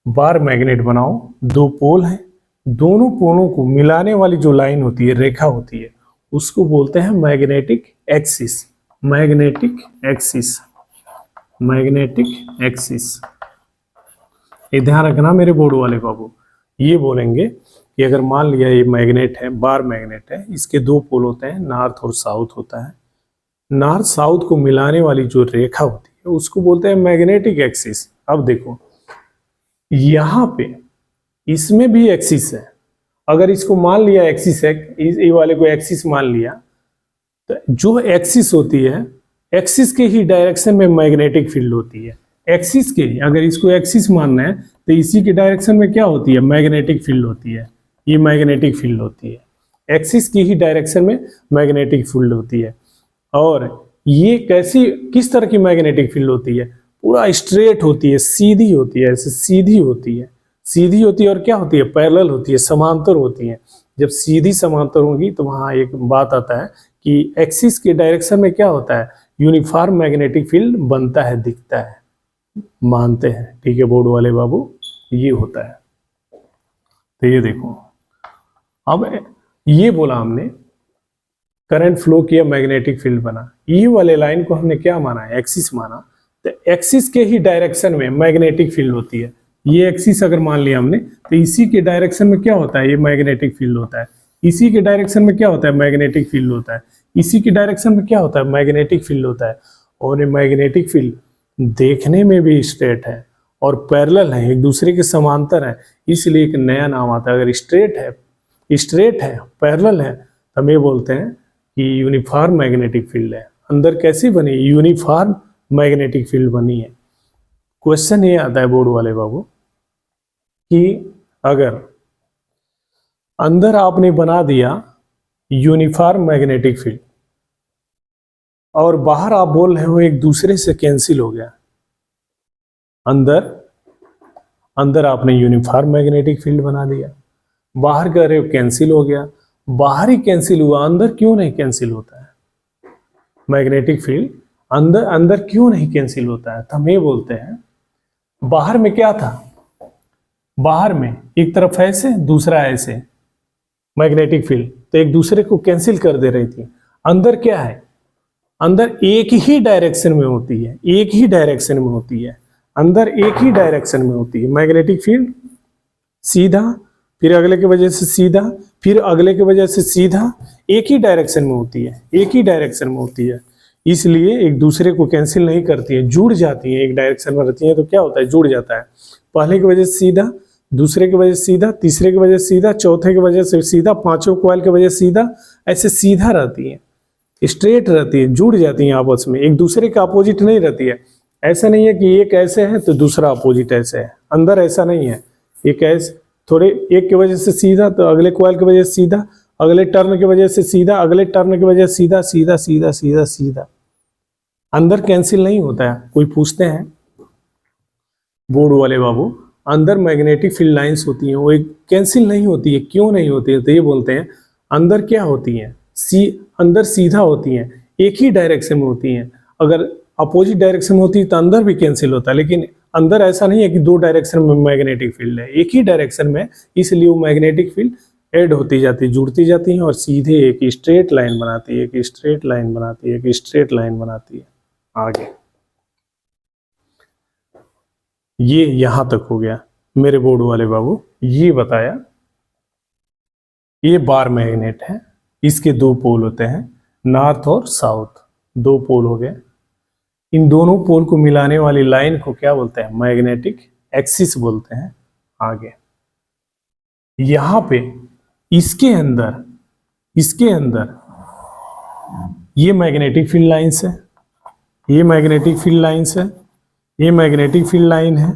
बार मैग्नेट बनाओ, दो पोल हैं, दोनों पोलों को मिलाने वाली जो लाइन होती है, रेखा होती है, उसको बोलते हैं magnetic axis, magnetic axis, magnetic axis. ये ध्यान रखना मेरे बोर्ड वाले बाबू। ये बोलेंगे कि अगर मान लिया ये मैग्नेट है, बार मैग्नेट है, इसके दो पोल होते हैं, नॉर्थ और साउथ होता है, नॉर्थ साउथ को मिलाने वाली जो रेखा होती है उसको बोलते हैं मैग्नेटिक एक्सिस। अब देखो यहाँ पे इसमें भी एक्सिस है, अगर इसको मान लिया एक्सिस है, ये वाले को एक्सिस मान लिया, तो जो एक्सिस होती है, एक्सिस के ही डायरेक्शन में मैग्नेटिक फील्ड होती है। एक्सिस के, अगर इसको एक्सिस मानना है तो इसी के डायरेक्शन में क्या होती है, मैग्नेटिक फील्ड होती है, ये मैग्नेटिक फील्ड होती है। एक्सिस की ही डायरेक्शन में मैग्नेटिक फील्ड होती है। और ये कैसी, किस तरह की मैग्नेटिक फील्ड होती है, पूरा स्ट्रेट होती है, सीधी होती है, ऐसे सीधी होती है, सीधी होती है, और क्या होती है, पैरेलल होती है, समांतर होती है। जब सीधी समांतर होगी तो वहां एक बात आता है कि एक्सिस के डायरेक्शन में क्या होता है, यूनिफॉर्म मैग्नेटिक फील्ड बनता है, दिखता है, मानते हैं, ठीक है बोर्ड वाले बाबू, ये होता है। तो ये देखो, अब ये बोला हमने करंट फ्लो किया, मैग्नेटिक फील्ड बना, ये वाले लाइन को हमने क्या माना है, एक्सिस माना। तो एक्सिस के ही डायरेक्शन में मैग्नेटिक फील्ड होती है। ये एक्सिस अगर मान लिया हमने, तो इसी के डायरेक्शन में क्या होता है, ये मैग्नेटिक फील्ड होता है। इसी के डायरेक्शन में क्या होता है, मैग्नेटिक फील्ड होता है। इसी के डायरेक्शन में क्या होता है, मैग्नेटिक फील्ड होता है। और ये मैग्नेटिक फील्ड देखने में भी स्ट्रेट है और पैरेलल है, एक दूसरे के समांतर है, इसलिए एक नया नाम आता है। अगर स्ट्रेट है, पैरेलल है, तो हम ये बोलते हैं कि यूनिफॉर्म मैग्नेटिक फील्ड है। अंदर कैसी बनी, यूनिफॉर्म मैग्नेटिक फील्ड बनी है। क्वेश्चन ये आता है बोर्ड वाले बाबू कि अगर अंदर आपने बना दिया यूनिफॉर्म मैग्नेटिक फील्ड और बाहर आप बोल रहे हो एक दूसरे से कैंसिल हो गया, अंदर आपने यूनिफॉर्म मैग्नेटिक फील्ड बना दिया, बाहर कह रहे हो कैंसिल हो गया, बाहर ही कैंसिल हुआ, अंदर क्यों नहीं कैंसिल होता है मैग्नेटिक फील्ड, अंदर क्यों नहीं कैंसिल होता है। तो हम ये बोलते हैं बाहर में क्या था, बाहर में एक तरफ ऐसे दूसरा ऐसे मैग्नेटिक फील्ड, तो एक दूसरे को कैंसिल कर दे रही थी। अंदर क्या है, अंदर एक ही डायरेक्शन में होती है, एक ही डायरेक्शन में होती है, अंदर एक ही डायरेक्शन में होती है मैग्नेटिक फील्ड। सीधा, फिर अगले की वजह से सीधा, फिर अगले की वजह से सीधा, एक ही डायरेक्शन में होती है, एक ही डायरेक्शन में होती है। इसलिए एक दूसरे को कैंसिल नहीं करती है, जुड़ जाती है। एक डायरेक्शन में रहती है तो क्या होता है, जुड़ जाता है। पहले की वजह से सीधा, दूसरे की वजह से सीधा, तीसरे की वजह से सीधा, चौथे की वजह से सीधा, पांचों कॉइल की वजह से सीधा, ऐसे सीधा रहती है, स्ट्रेट रहती है, जुड़ जाती है आपस में, एक दूसरे का अपोजिट नहीं रहती है। ऐसा नहीं है कि एक ऐसे है तो दूसरा अपोजिट ऐसे है, अंदर ऐसा नहीं है। एक ऐसे थोड़े, एक की वजह से सीधा तो अगले कॉइल की वजह से सीधा, अगले टर्न की वजह से सीधा, अगले टर्न की वजह से सीधा, सीधा सीधा सीधा सीधा, अंदर कैंसिल नहीं होता है। कोई पूछते हैं बोर्ड वाले बाबू, अंदर मैग्नेटिक फील्ड लाइंस होती हैं, वो एक कैंसिल नहीं होती है, क्यों नहीं होती है? तो ये बोलते हैं अंदर क्या होती हैं, अंदर सीधा होती हैं, एक ही डायरेक्शन में होती हैं। अगर अपोजिट डायरेक्शन में होती है तो अंदर भी कैंसिल होता है, लेकिन अंदर ऐसा नहीं है कि दो डायरेक्शन में मैग्नेटिक फील्ड है, एक ही डायरेक्शन में, इसलिए वो मैग्नेटिक फील्ड ऐड होती जाती है, जुड़ती जाती है और सीधे एक स्ट्रेट लाइन बनाती है, एक स्ट्रेट लाइन बनाती है, एक स्ट्रेट लाइन बनाती है। आगे ये यहां तक हो गया मेरे बोर्ड वाले बाबू, ये बताया। ये बार मैग्नेट है, इसके दो पोल होते हैं, नॉर्थ और साउथ, दो पोल हो गए। इन दोनों पोल को मिलाने वाली लाइन को क्या बोलते हैं, मैग्नेटिक एक्सिस बोलते हैं। आगे यहां पे इसके अंदर ये मैग्नेटिक फील्ड लाइंस है, ये मैग्नेटिक फील्ड लाइंस है, ये मैग्नेटिक फील्ड लाइन है।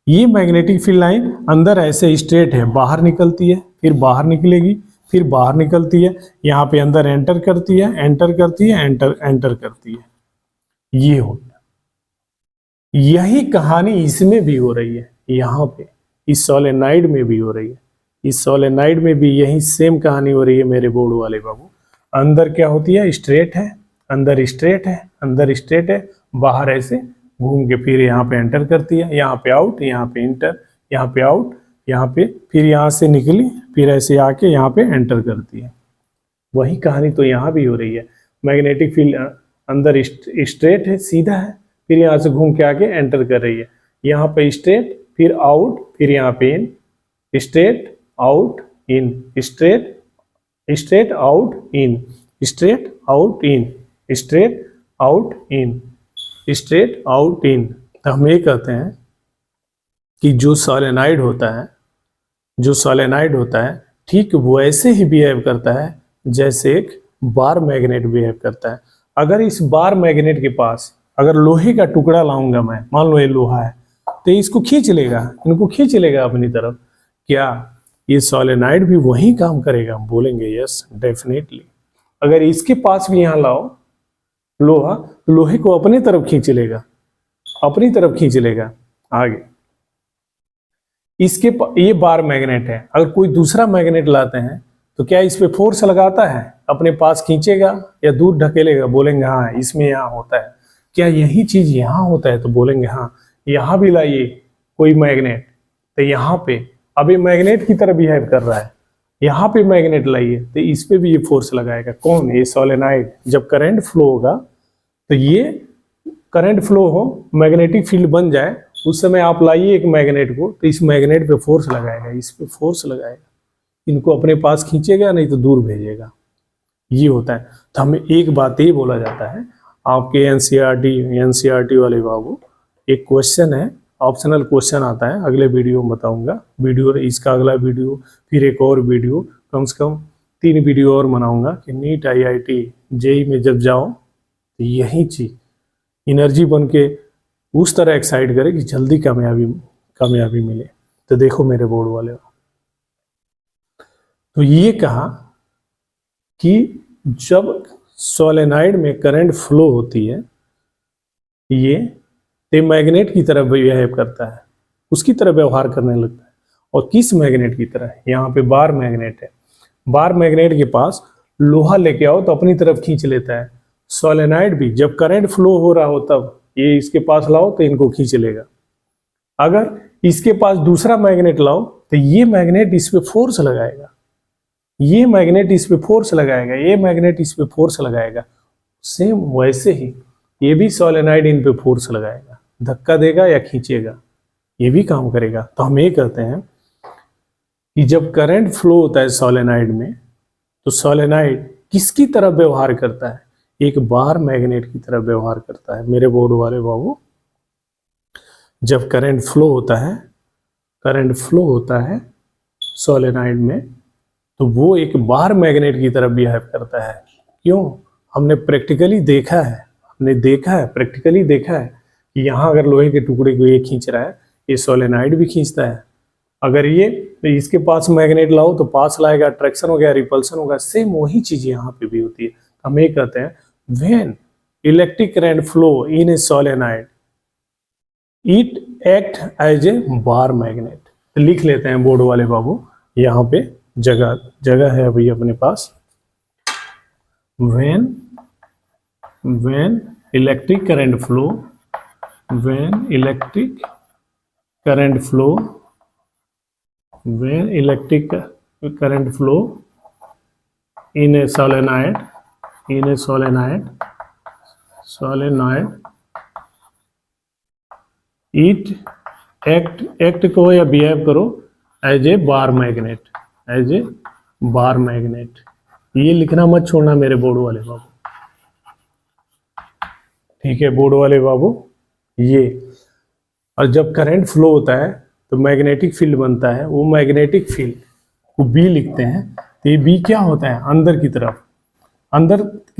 ये मैग्नेटिक फील्ड लाइन अंदर ऐसे स्ट्रेट है, बाहर निकलती है, फिर बाहर निकलेगी, फिर बाहर निकलती है, यहाँ पे अंदर एंटर करती है, एंटर करती है, एंटर करती है। ये हो गया। यही कहानी इसमें भी हो रही है, यहाँ पे इस सोलेनॉइड में भी हो रही है, इस सोलेनॉइड में भी यही सेम कहानी हो रही है मेरे बोर्ड वाले बाबू। अंदर क्या होती है, स्ट्रेट है, अंदर स्ट्रेट है, अंदर स्ट्रेट है, बाहर ऐसे घूम के फिर यहाँ पे एंटर करती है, यहाँ पे आउट, यहाँ पे इंटर, यहाँ पे आउट, यहाँ पे फिर यहाँ से निकली, फिर ऐसे आके यहाँ पे एंटर करती है। वही कहानी तो यहाँ भी हो रही है। मैग्नेटिक फील्ड अंदर स्ट्रेट है, सीधा है, फिर यहाँ से घूम के आके एंटर कर रही है, यहाँ पे स्ट्रेट, फिर आउट, फिर यहाँ पे in, straight out in, straight straight out in, straight out in, straight out in, straight out in. तो हम ये कहते हैं कि जो सोलेनॉइड होता है, जो सोलेनॉइड होता है, ठीक वैसे ही बिहेव करता है जैसे एक बार मैग्नेट बिहेव करता है। अगर इस बार मैग्नेट के पास अगर लोहे का टुकड़ा लाऊंगा मैं, मान लो ये लोहा है, तो इसको खींच लेगा, इनको खींच लेगा अपनी तरफ। क्या ये सोलेनॉइड भी वही काम करेगा? हम बोलेंगे यस डेफिनेटली। अगर इसके पास भी यहाँ लाओ लोहा, तो लोहे को अपनी तरफ खींच लेगा, अपनी तरफ खींच लेगा। आगे इसके ये बार मैग्नेट है, अगर कोई दूसरा मैग्नेट लाते हैं तो क्या इस पे फोर्स लगाता है, अपने पास खींचेगा या दूर ढकेलेगा? बोलेंगे हाँ इसमें यहाँ होता है। क्या यही चीज यहाँ होता है? तो बोलेंगे हाँ। यहाँ भी लाइए कोई मैग्नेट, तो यहाँ पे अभी मैग्नेट की तरह बिहेव कर रहा है, यहाँ पे मैग्नेट लाइए तो इस पे भी ये फोर्स लगाएगा। कौन? ये सोलेनॉइड। जब करंट फ्लो होगा तो ये करंट फ्लो हो, मैग्नेटिक फील्ड बन जाए, उस समय आप लाइए एक मैग्नेट को, तो इस मैग्नेट पे फोर्स लगाएगा, इस पे फोर्स लगाएगा, इनको अपने पास खींचेगा, नहीं तो दूर भेजेगा। ये होता है। तो हमें एक बात ये बोला जाता है, आपके एनसीईआरटी वाले बाबू, एक क्वेश्चन है, ऑप्शनल क्वेश्चन आता है, अगले वीडियो में बताऊंगा। वीडियो इसका अगला वीडियो, फिर एक और वीडियो, कम से कम 3 वीडियो और बनाऊंगा कि नीट IIT जेई में जब जाओ तो यही चीज एनर्जी बन के उस तरह एक्साइट करे कि जल्दी कामयाबी मिले। तो देखो मेरे बोर्ड वाले, तो ये कहा कि जब सोलेनॉइड में करंट फ्लो होती है, ये मैग्नेट की तरह बिहेव करता है, उसकी तरह व्यवहार करने लगता है। और किस मैग्नेट की तरह? यहाँ पे बार मैग्नेट है, बार मैग्नेट के पास लोहा लेके आओ तो अपनी तरफ खींच लेता है। सोलेनॉइड भी जब करंट फ्लो हो रहा हो तब ये इसके पास लाओ तो इनको खींच लेगा। अगर इसके पास दूसरा मैग्नेट लाओ तो ये मैग्नेट इस पे फोर्स लगाएगा, ये मैग्नेट इस पे फोर्स लगाएगा, ये मैग्नेट इस पे फोर्स लगाएगा। सेम वैसे ही ये भी सोलेनाइड इन पे फोर्स लगाएगा, धक्का देगा या खींचेगा, ये भी काम करेगा। तो हम ये कहते हैं कि जब करंट फ्लो होता है सोलेनाइड में, तो सोलेनाइड किसकी तरह व्यवहार करता है? एक बार मैग्नेट की तरह व्यवहार करता है मेरे बोर्ड वाले बाबू। जब करंट फ्लो होता है सोलेनाइड में, तो वो एक बार मैग्नेट की तरह बिहेव करता है। क्यों? हमने प्रैक्टिकली देखा है, प्रैक्टिकली देखा है कि यहाँ अगर लोहे के टुकड़े को ये खींच रहा है, ये सोलेनाइड भी खींचता है। अगर ये इसके पास मैग्नेट लाओ तो पास लाएगा, अट्रैक्शन हो गया, रिपल्सन होगा। सेम वही चीज यहाँ पे भी होती है। हम ये कहते हैं when electric current flow in a solenoid it act as a bar magnet. लिख लेते हैं बोर्ड वाले बाबू, यहाँ पे जगह है अभी अपने पास। When electric current flow in a solenoid it act को या बिहेव करो एज ए बार मैग्नेट। ये लिखना मत छोड़ना मेरे बोर्ड वाले बाबू, ठीक है बोर्ड वाले बाबू। ये और जब करंट फ्लो होता है तो मैग्नेटिक फील्ड बनता है, वो मैग्नेटिक फील्ड को बी लिखते हैं। तो ये बी क्या होता है? अंदर की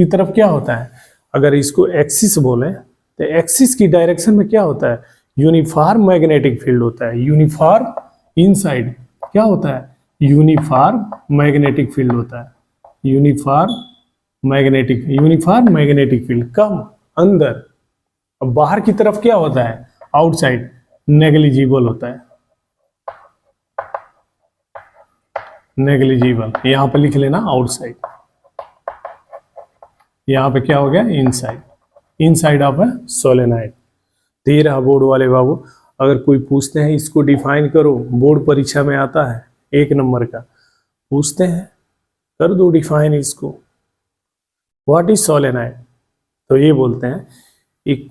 तरफ क्या होता है? अगर इसको एक्सिस बोले तो एक्सिस की डायरेक्शन में क्या होता है? यूनिफॉर्म मैग्नेटिक फील्ड होता है। यूनिफॉर्म इनसाइड क्या होता है? यूनिफॉर्म मैग्नेटिक फील्ड होता है। यूनिफॉर्म मैग्नेटिक फील्ड कम अंदर। अब बाहर की तरफ क्या होता है? आउटसाइड नेग्लिजिबल होता है, नेग्लिजिबल। यहां पर लिख लेना आउटसाइड, यहां पे क्या हो गया? Inside of A solenoid. तो ये रहा बोर्ड वाले बाबू। अगर कोई पूछते हैं इसको डिफाइन करो, बोर्ड परीक्षा में आता है 1 नंबर का, पूछते हैं कर दो डिफाइन इसको, व्हाट इज सोलेनाइड। तो ये बोलते हैं एक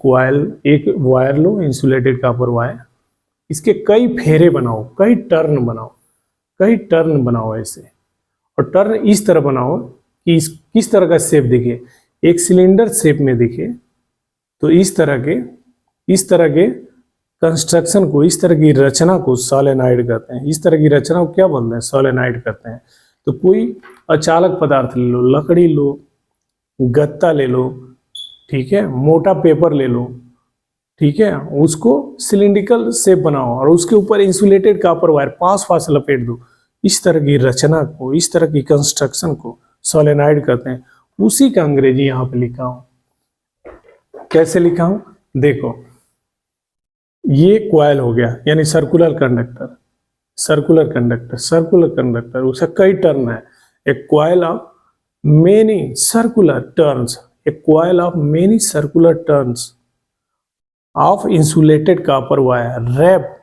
वायर लो, इंसुलेटेड कॉपर वायर, इसके कई फेरे बनाओ, कई टर्न बनाओ ऐसे। और टर्न इस तरह बनाओ कि किस तरह का शेप दिखे? एक सिलेंडर शेप में दिखे। तो इस तरह के कंस्ट्रक्शन को, इस तरह की रचना को सोलेनाइड कहते हैं। इस तरह की रचना को क्या बोलते हैं? सोलेनाइड कहते हैं। तो कोई अचालक पदार्थ ले लो, लकड़ी लो, गत्ता ले लो, ठीक है, मोटा पेपर ले लो, ठीक है, उसको सिलिंड्रिकल शेप बनाओ और उसके ऊपर इंसुलेटेड कॉपर वायर पास लपेट दो। इस तरह की रचना को, इस तरह की कंस्ट्रक्शन को सोलेनाइड कहते हैं। उसी का अंग्रेजी यहाँ पे लिखा हूं। कैसे लिखा हूं? देखो, ये कॉइल हो गया, यानी सर्कुलर कंडक्टर, उसका कई टर्न है। एक coil of many circular turns of insulated copper wire wrap,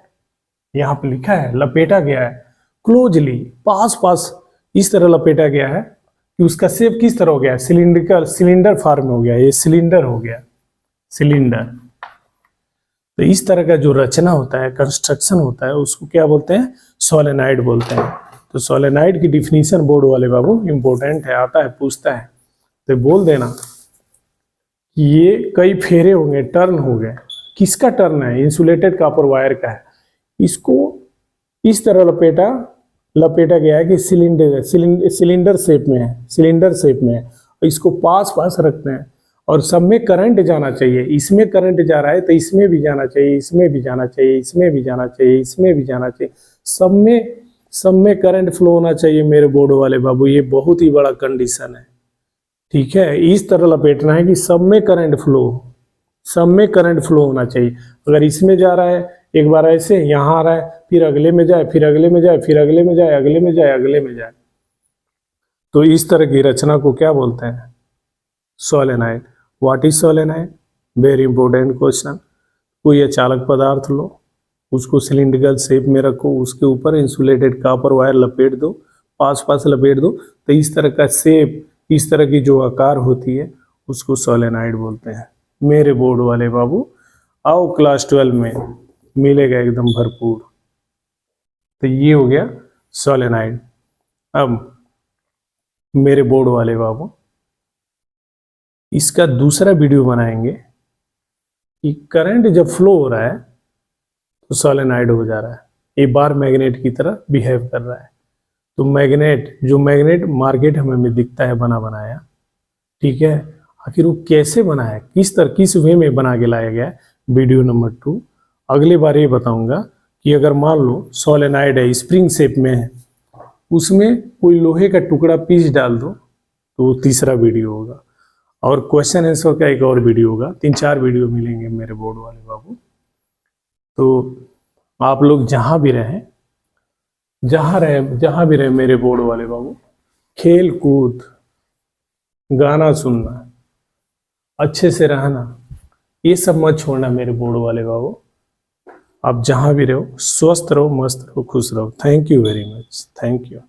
यहां पे लिखा है लपेटा गया है, क्लोजली पास इस तरह लपेटा गया है कि उसका शेप किस तरह हो गया? सिलेंडर फॉर्म में हो गया। ये सिलेंडर हो गया, सिलेंडर। तो इस तरह का जो रचना होता है, कंस्ट्रक्शन होता है, उसको क्या बोलते हैं? सोलेनाइड बोलते हैं। तो सोलेनाइड की डिफिनीशन बोर्ड वाले बाबू इंपॉर्टेंट है, आता है, पूछता है, तो बोल देना कि ये कई फेरे होंगे, टर्न हो गए। किसका टर्न है? इंसुलेटेड कॉपर वायर का है। इसको इस तरह लपेटा गया है कि सिलेंडर शेप में है। इसको पास रखते हैं और सब में करंट जाना चाहिए। इसमें करंट जा रहा है तो इसमें भी जाना चाहिए, इसमें भी जाना चाहिए, इसमें भी जाना चाहिए, इसमें भी जाना चाहिए। सब में करंट फ्लो होना चाहिए मेरे बोर्ड वाले बाबू। ये बहुत ही बड़ा कंडीशन है, ठीक है। इस तरह लपेटना है कि सब में करंट फ्लो होना चाहिए। अगर इसमें जा रहा है, एक बार ऐसे यहाँ आ रहा है, फिर अगले में जाए, फिर अगले में जाए, फिर अगले में जाए, अगले में जाए। तो इस तरह की रचना को क्या बोलते हैं? Solenoid. What is solenoid? Very important question. कोई अचालक पदार्थ लो, उसको सिलिंड्रिकल शेप में रखो, उसके ऊपर इंसुलेटेड कॉपर वायर लपेट दो, पास पास लपेट दो, तो इस तरह का शेप, इस तरह की जो आकार होती है उसको सोलेनाइड बोलते हैं। मेरे बोर्ड वाले बाबू, आओ क्लास 12 में मिलेगा एकदम भरपूर। तो ये हो गया सोलेनाइड। अब मेरे बोर्ड वाले बाबू, इसका दूसरा वीडियो बनाएंगे कि करंट जब फ्लो हो रहा है तो सोलेनाइड हो जा रहा है, ये बार मैग्नेट की तरह बिहेव कर रहा है। तो मैग्नेट, जो मैग्नेट मार्केट हमें दिखता है बना बनाया, ठीक है, आखिर वो कैसे बना है, किस वे में बना के लाया गया है, वीडियो नंबर 2। अगली बार ये बताऊंगा कि अगर मान लो सोलेनाइड है, स्प्रिंग शेप में है, उसमें कोई लोहे का टुकड़ा पीस डाल दो, तो वो तीसरा वीडियो होगा। और क्वेश्चन आंसर का एक और वीडियो होगा। 3-4 वीडियो मिलेंगे मेरे बोर्ड वाले बाबू। तो आप लोग जहाँ भी रहें मेरे बोर्ड वाले बाबू, खेल कूद, गाना सुनना, अच्छे से रहना, ये सब मत छोड़ना मेरे बोर्ड वाले बाबू। आप जहाँ भी रहो स्वस्थ रहो, मस्त रहो, खुश रहो। Thank you very much, thank you.